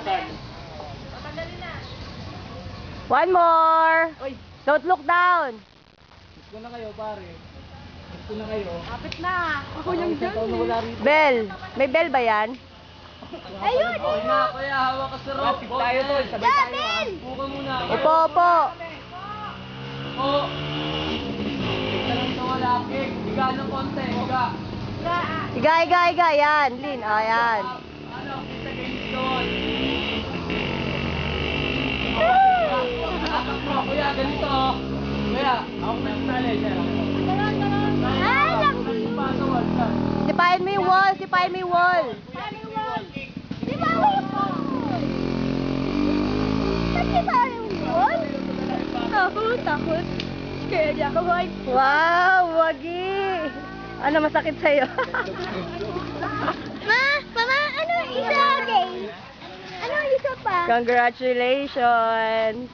Tatag. One more. Uy, Don't look down. gusto na kayo, pare. Gusto na kayo. Kapit na. Ako yung dyan eh. Bell. May bell ba yan? Ayun! Okay na, kuya, hawak ka sa rope. Tayo to, sabay tayo ha. Buka muna. Upo, upo. Oo. Tignan lang sa malaki. Higa ng konti, higa. Iga, iga, iga. Yan. Lin. Ayan. Ano, kita games doon. Kuya, ganito oh. Kuya, ako na sali, sir. Ay, lang! Pasawal, sir. Sipain mo yung wall. Sipain mo yung wall. Di ba ako yung wall? Ba't di ba ako yung wall? Takot. Scared ako, boy. Wow, wagi. Ano masakit sa'yo? Mama, ano isa, okay? Ano isa pa? Congratulations.